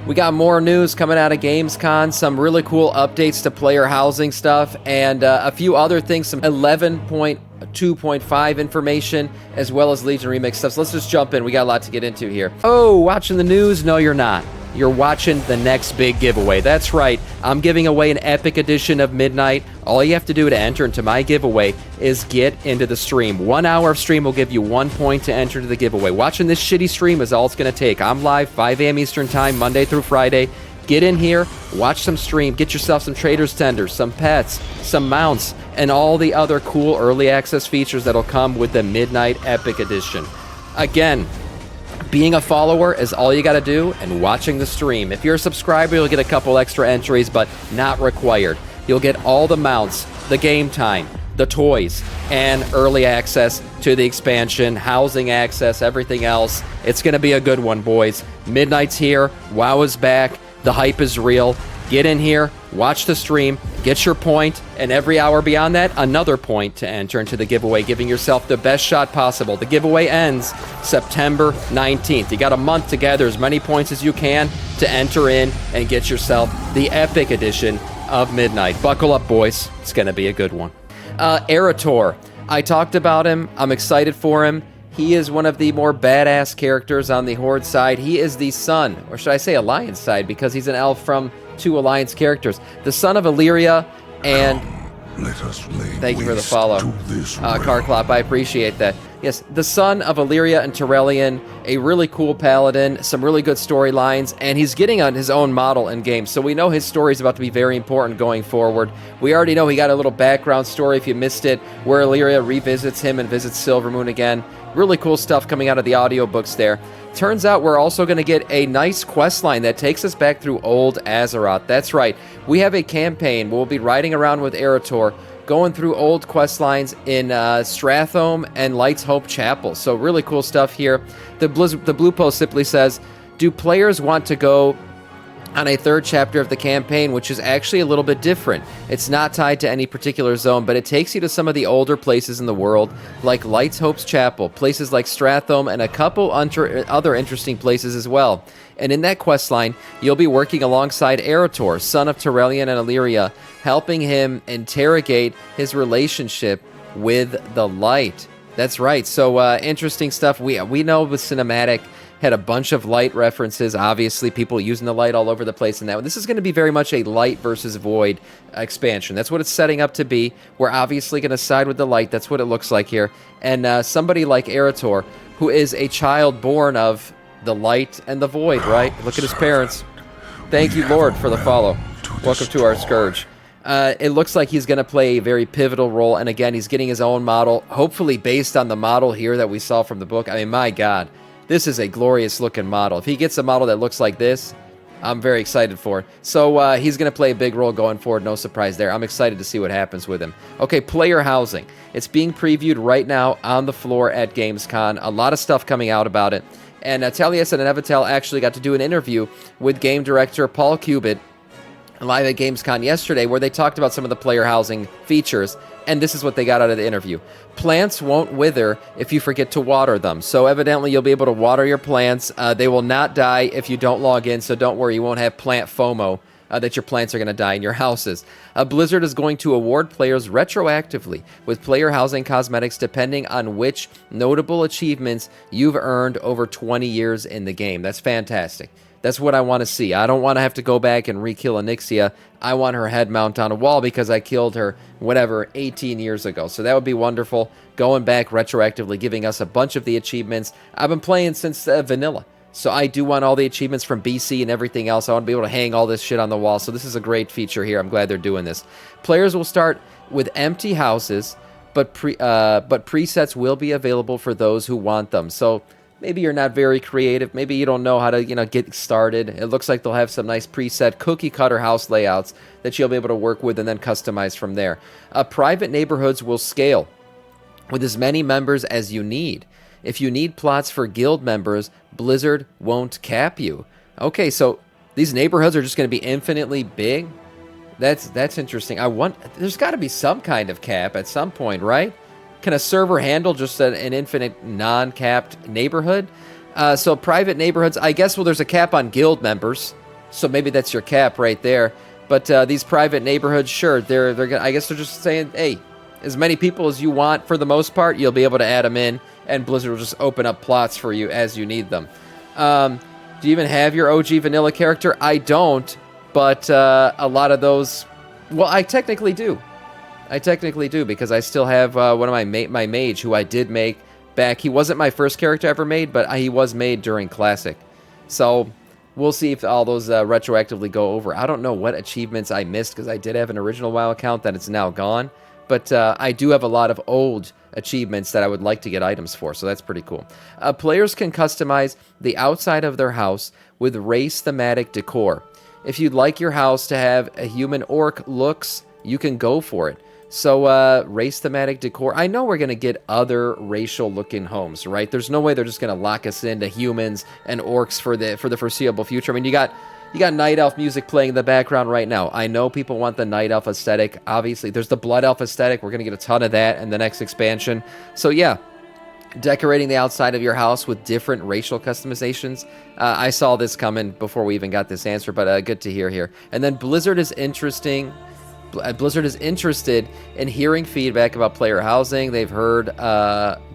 We got more news coming out of Gamescom, some really cool updates to player housing stuff, and a few other things, some 11.2.5 information, as well as Legion Remix stuff. So let's just jump in. We got a lot to get into here. Oh, watching the news? No, you're not. You're watching the next big giveaway. That's right. I'm giving away an epic edition of Midnight. All you have to do to enter into my giveaway is get into the stream. 1 hour of stream will give you 1 point to enter into the giveaway. Watching this shitty stream is all it's going to take. I'm live 5 a.m. Eastern Time, Monday through Friday. Get in here, watch some stream, get yourself some Trader's Tenders, some pets, some mounts, and all the other cool early access features that'll come with the Midnight Epic Edition. Again, being a follower is all you got to do, and watching the stream. If you're a subscriber, you'll get a couple extra entries, but not required. You'll get all the mounts, the game time, the toys, and early access to the expansion, housing access, everything else. It's going to be a good one, boys. Midnight's here. WoW is back. The hype is real. Get in here, watch the stream, get your point, and every hour beyond that, another point to enter into the giveaway, giving yourself the best shot possible. The giveaway ends September 19th. You got a month to gather as many points as you can to enter in and get yourself the epic edition of Midnight. Buckle up, boys. It's going to be a good one. Arator. I talked about him. I'm excited for him. He is one of the more badass characters on the Horde side. He is the son, or should I say Alliance side, because he's an elf from 2 Alliance characters. The son of Illyria and... Let us lay thank you for the waste follow, to this Carclop. I appreciate that. Yes, the son of Illyria and Tyrellian, a really cool paladin, some really good storylines, and he's getting on his own model in game, so we know his story is about to be very important going forward. We already know he got a little background story, if you missed it, where Illyria revisits him and visits Silvermoon again. Really cool stuff coming out of the audiobooks there. Turns out we're also going to get a nice quest line that takes us back through Old Azeroth. That's right. We have a campaign where we'll be riding around with Arator, going through old quest lines in Strathome and Light's Hope Chapel. So really cool stuff here. The Blue Post simply says, do players want to go on a 3rd chapter of the campaign, which is actually a little bit different. It's not tied to any particular zone, but it takes you to some of the older places in the world, like Light's Hope's Chapel, places like Strathome, and a couple other interesting places as well. And in that quest line, you'll be working alongside Arator, son of Tyrellian and Illyria, helping him interrogate his relationship with the light. That's right. So interesting stuff. We know with cinematic had a bunch of light references, obviously people using the light all over the place in that one. This is going to be very much a light versus void expansion. That's what it's setting up to be. We're obviously going to side with the light. That's what it looks like here. And somebody like Arator, who is a child born of the light and the void, right? Look at his parents. Thank you, Lord, for the follow. Welcome to our Scourge. It looks like he's going to play a very pivotal role, and again, he's getting his own model, hopefully based on the model here that we saw from the book. I mean, my God. This is a glorious-looking model. If he gets a model that looks like this, I'm very excited for it. So he's going to play a big role going forward. No surprise there. I'm excited to see what happens with him. Okay, player housing. It's being previewed right now on the floor at Gamescom. A lot of stuff coming out about it. And Taliesin and Evitel actually got to do an interview with game director Paul Cubitt live at Gamescom yesterday, where they talked about some of the player housing features, and this is what they got out of the interview. Plants won't wither if you forget to water them, so evidently you'll be able to water your plants. They will not die if you don't log in, so don't worry, you won't have plant FOMO that your plants are going to die in your houses. Blizzard is going to award players retroactively with player housing cosmetics depending on which notable achievements you've earned over 20 years in the game. That's fantastic. That's what I want to see. I don't want to have to go back and re-kill Onyxia. I want her head mount on a wall because I killed her, 18 years ago. So that would be wonderful. Going back retroactively, giving us a bunch of the achievements. I've been playing since vanilla. So I do want all the achievements from BC and everything else. I want to be able to hang all this shit on the wall. So this is a great feature here. I'm glad they're doing this. Players will start with empty houses, but presets will be available for those who want them. So maybe you're not very creative. Maybe you don't know how to, get started. It looks like they'll have some nice preset cookie-cutter house layouts that you'll be able to work with and then customize from there. Private neighborhoods will scale with as many members as you need. If you need plots for guild members, Blizzard won't cap you. Okay, so these neighborhoods are just going to be infinitely big? That's interesting. There's got to be some kind of cap at some point, right? Can a server handle just an infinite non-capped neighborhood? So private neighborhoods, I guess, well, there's a cap on guild members. So maybe that's your cap right there. But these private neighborhoods, sure, they're gonna, I guess they're just saying, hey, as many people as you want for the most part, you'll be able to add them in, and Blizzard will just open up plots for you as you need them. Do you even have your OG vanilla character? I don't, but a lot of those, well, I technically do. I technically do, because I still have one of my mage who I did make back. He wasn't my first character I ever made, but he was made during Classic. So we'll see if all those retroactively go over. I don't know what achievements I missed, because I did have an original WoW account that it's now gone. But I do have a lot of old achievements that I would like to get items for, so that's pretty cool. Players can customize the outside of their house with race thematic decor. If you'd like your house to have a human orc looks, you can go for it. So race thematic decor. I know we're going to get other racial looking homes, right? There's no way they're just going to lock us into humans and orcs for the foreseeable future. I mean, you got Night Elf music playing in the background right now. I know people want the Night Elf aesthetic. Obviously, there's the Blood Elf aesthetic. We're going to get a ton of that in the next expansion. So yeah, decorating the outside of your house with different racial customizations. I saw this coming before we even got this answer, but good to hear here. And then Blizzard is interested in hearing feedback about player housing. They've heard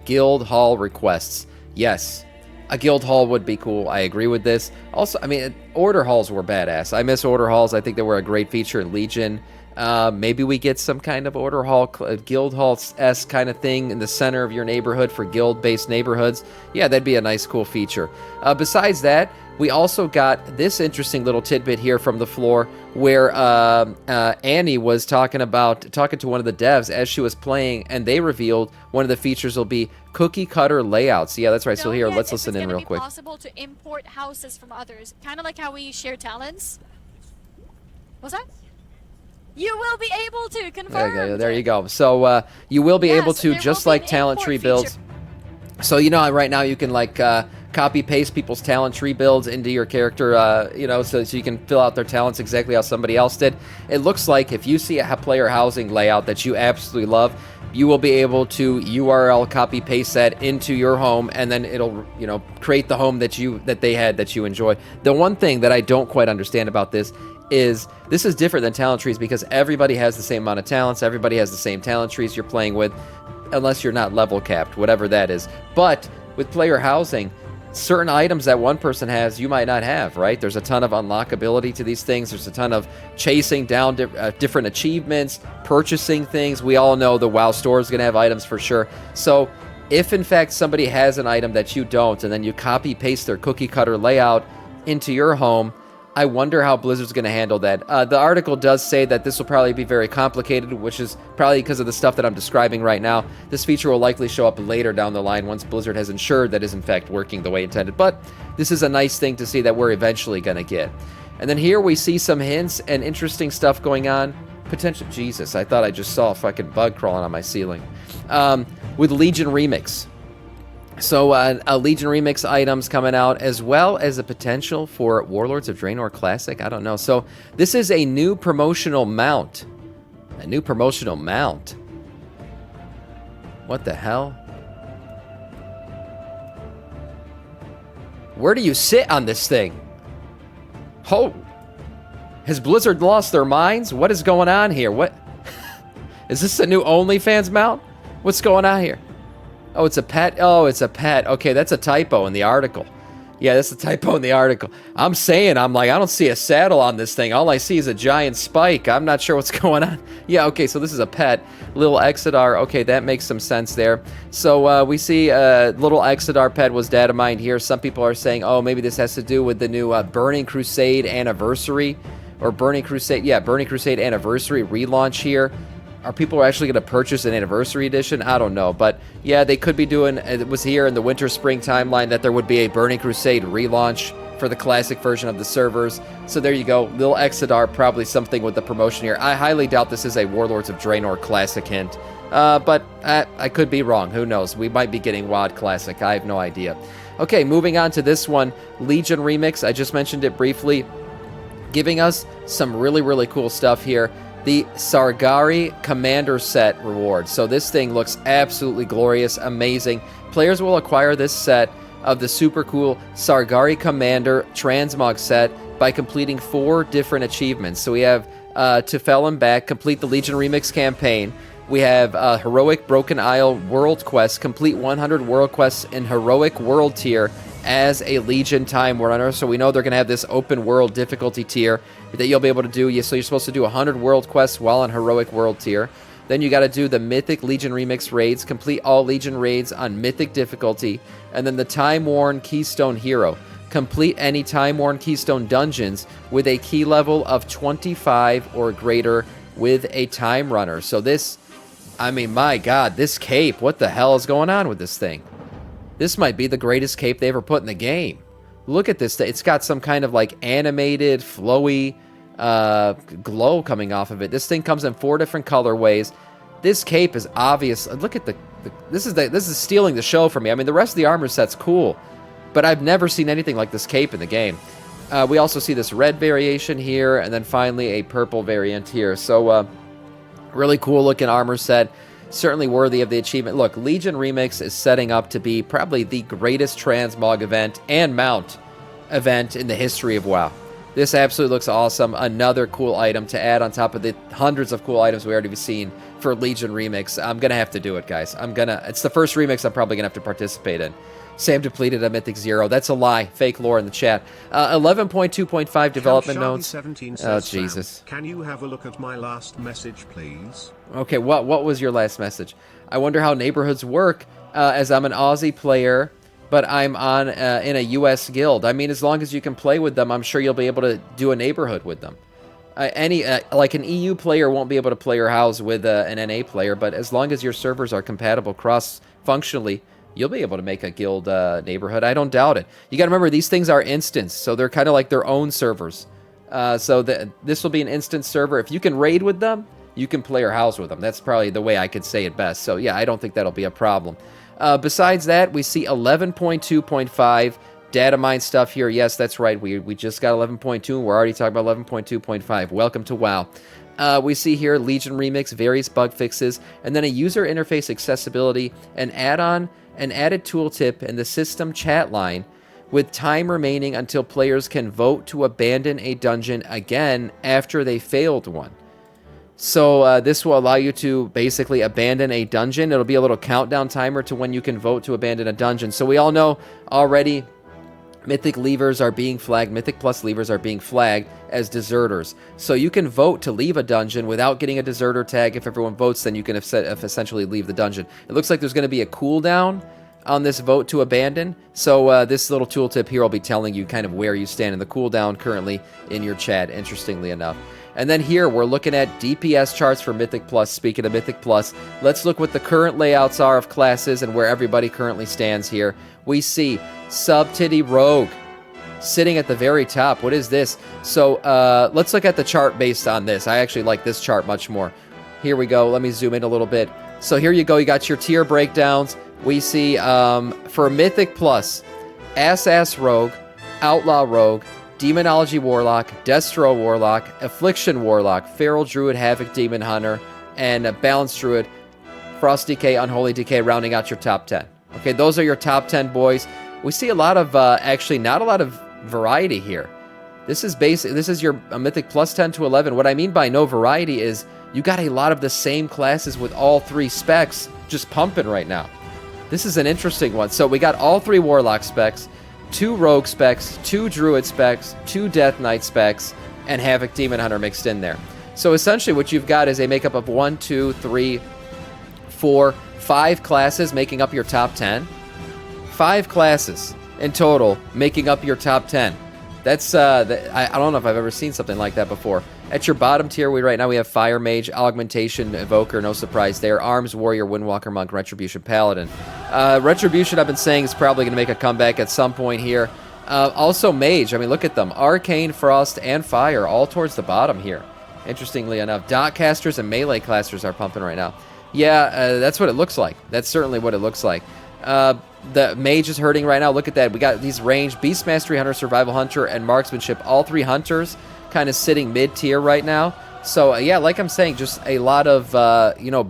guild hall requests. Yes. A guild hall would be cool. I agree with this. Also, I mean, order halls were badass. I miss order halls. I think they were a great feature in Legion. Maybe we get some kind of order hall, guild hall-esque kind of thing in the center of your neighborhood for guild-based neighborhoods. Yeah, that'd be a nice, cool feature. Besides that, we also got this interesting little tidbit here from the floor where Annie was talking to one of the devs as she was playing, and they revealed one of the features will be cookie cutter layouts. Yeah, that's right. So here, let's listen in real quick. It's possible to import houses from others, kind of like how we share talents. What's that? You will be able to confirm. There you go. So you will be able to, just like talent tree builds. So you know, right now you can like copy paste people's talent tree builds into your character, you know, so you can fill out their talents exactly how somebody else did. It looks like if you see a player housing layout that you absolutely love, you will be able to URL copy paste that into your home, and then it'll, you know, create the home that they had that you enjoy. The one thing that I don't quite understand about this is different than talent trees, because everybody has the same amount of talents, everybody has the same talent trees you're playing with, unless you're not level capped, whatever that is. But with player housing, certain items that one person has, you might not have, right? There's a ton of unlockability to these things. There's a ton of chasing down different achievements, purchasing things. We all know the WoW store is going to have items for sure. So if in fact somebody has an item that you don't, and then you copy paste their cookie cutter layout into your home, I wonder how Blizzard's going to handle that. The article does say that this will probably be very complicated, which is probably because of the stuff that I'm describing right now. This feature will likely show up later down the line once Blizzard has ensured that is in fact working the way intended. But this is a nice thing to see that we're eventually going to get. And then here we see some hints and interesting stuff going on. Potential. Jesus, I thought I just saw a fucking bug crawling on my ceiling. With Legion Remix. So, a Legion Remix items coming out, as well as a potential for Warlords of Draenor Classic. I don't know. So, this is a new promotional mount. A new promotional mount. What the hell? Where do you sit on this thing? Oh! Has Blizzard lost their minds? What is going on here? What? Is this a new OnlyFans mount? What's going on here? Oh, it's a pet. Oh, it's a pet. Okay, that's a typo in the article. Yeah, that's a typo in the article. I'm like, I don't see a saddle on this thing. All I see is a giant spike. I'm not sure what's going on. Yeah, okay, so this is a pet. Little Exodar. Okay, that makes some sense there. So we see little Exodar pet was data mined here. Some people are saying, oh, maybe this has to do with the new Burning Crusade Anniversary. Or Burning Crusade Anniversary relaunch here. Are people actually going to purchase an Anniversary Edition? I don't know. But, yeah, they could be doing... It was here in the Winter-Spring timeline that there would be a Burning Crusade relaunch for the classic version of the servers. So there you go. Lil Exodar, probably something with the promotion here. I highly doubt this is a Warlords of Draenor Classic hint. But I could be wrong. Who knows? We might be getting WoD Classic. I have no idea. Okay, moving on to this one. Legion Remix. I just mentioned it briefly. Giving us some really, really cool stuff here. The Sargari Commander set reward. So this thing looks absolutely glorious, amazing. Players will acquire this set of the super cool Sargari Commander Transmog set by completing 4 different achievements. So we have To Fell and Back, complete the Legion Remix campaign. We have Heroic Broken Isle World Quest, complete 100 World Quests in Heroic World tier as a Legion Time Runner. So we know they're going to have this open world difficulty tier that you'll be able to do. So you're supposed to do 100 World Quests while on Heroic World tier. Then you got to do the Mythic Legion Remix raids, complete all Legion raids on Mythic difficulty, and then the Time Worn Keystone Hero. Complete any Time Worn Keystone dungeons with a key level of 25 or greater with a Time Runner. So this, I mean, my God, this cape, what the hell is going on with this thing? This might be the greatest cape they ever put in the game. Look at this. It's got some kind of like animated, flowy glow coming off of it. This thing comes in 4 different colorways. This cape is obvious. Look at this is stealing the show for me. I mean, the rest of the armor set's cool, but I've never seen anything like this cape in the game. We also see this red variation here, and then finally a purple variant here. So really cool looking armor set. Certainly worthy of the achievement. Look, Legion Remix is setting up to be probably the greatest transmog event and mount event in the history of WoW. This absolutely looks awesome. Another cool item to add on top of the hundreds of cool items we already seen for Legion Remix. I'm going to have to do it, guys. It's the first remix I'm probably going to have to participate in. Sam depleted a Mythic 0. That's a lie. Fake lore in the chat. 11.2.5 development notes. Oh, Jesus. Can you have a look at my last message, please? Okay, what was your last message? I wonder how neighborhoods work, as I'm an Aussie player, but I'm on in a U.S. guild. I mean, as long as you can play with them, I'm sure you'll be able to do a neighborhood with them. Like an EU player won't be able to play or house with an NA player, but as long as your servers are compatible cross-functionally, you'll be able to make a guild neighborhood. I don't doubt it. You got to remember, these things are instance, so they're kind of like their own servers. So this will be an instance server. If you can raid with them, you can play or house with them. That's probably the way I could say it best. So yeah, I don't think that'll be a problem. Besides that, we see 11.2.5 data mine stuff here. Yes, that's right. We just got 11.2, and we're already talking about 11.2.5. Welcome to WoW. We see here Legion Remix, various bug fixes, and then a user interface accessibility, an add-on, an added tooltip, and the system chat line with time remaining until players can vote to abandon a dungeon again after they failed one. So this will allow you to basically abandon a dungeon. It'll be a little countdown timer to when you can vote to abandon a dungeon. So we all know already Mythic levers are being flagged. Mythic Plus levers are being flagged as deserters. So you can vote to leave a dungeon without getting a deserter tag. If everyone votes, then you can essentially leave the dungeon. It looks like there's going to be a cooldown on this vote to abandon. So this little tooltip here will be telling you kind of where you stand in the cooldown currently in your chat, interestingly enough. And then here, we're looking at DPS charts for Mythic Plus. Speaking of Mythic Plus, let's look what the current layouts are of classes and where everybody currently stands here. We see Sub-Titty Rogue sitting at the very top. What is this? So let's look at the chart based on this. I actually like this chart much more. Here we go. Let me zoom in a little bit. So here you go. You got your tier breakdowns. We see for Mythic Plus, Ass Rogue, Outlaw Rogue, Demonology Warlock, Destro Warlock, Affliction Warlock, Feral Druid, Havoc Demon Hunter, and Balanced Druid, Frost Decay, Unholy Decay, rounding out your top 10. Okay, those are your top 10 boys. We see a lot of, actually not a lot of variety here. This is your Mythic Plus 10 to 11. What I mean by no variety is you got a lot of the same classes with all 3 specs just pumping right now. This is an interesting one. So we got all 3 Warlock specs, 2 Rogue specs, 2 Druid specs, 2 Death Knight specs, and Havoc Demon Hunter mixed in there. So essentially what you've got is a makeup of 1, 2, 3, 4, 5 classes making up your top 10. 5 classes in total making up your top 10. That's, I don't know if I've ever seen something like that before. At your bottom tier, right now we have Fire Mage, Augmentation, Evoker, no surprise there. Arms, Warrior, Windwalker, Monk, Retribution, Paladin. Retribution, I've been saying, is probably going to make a comeback at some point here. Also Mage, I mean, look at them. Arcane, Frost, and Fire, all towards the bottom here. Interestingly enough, Dot Casters and Melee Casters are pumping right now. Yeah, that's what it looks like. That's certainly what it looks like. The Mage is hurting right now. Look at that. We got these range, Beast Mastery Hunter, Survival Hunter, and Marksmanship. All 3 Hunters kind of sitting mid-tier right now. So yeah, like I'm saying, just a lot of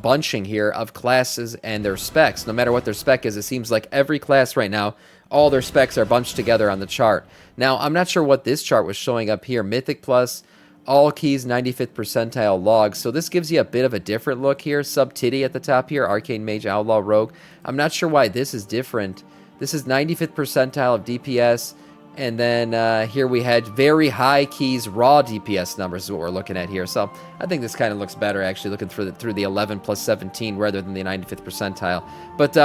bunching here of classes and their specs. No matter what their spec is, it seems like every class right now, all their specs are bunched together on the chart. Now, I'm not sure what this chart was showing up here. Mythic Plus, all keys 95th percentile logs. So this gives you a bit of a different look here. Sub Titty at the top here, Arcane Mage, Outlaw, Rogue. I'm not sure why this is different. This is 95th percentile of DPS. And then here we had very high keys raw DPS numbers is what we're looking at here. So I think this kind of looks better actually looking through the 11 plus 17 rather than the 95th percentile. But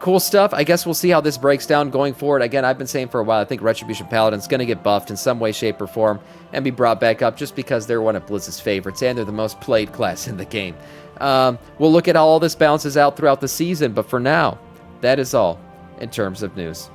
cool stuff. I guess we'll see how this breaks down going forward. Again, I've been saying for a while, I think Retribution Paladin's going to get buffed in some way, shape, or form and be brought back up just because they're one of Blizz's favorites and they're the most played class in the game. We'll look at how all this balances out throughout the season, but for now, that is all in terms of news.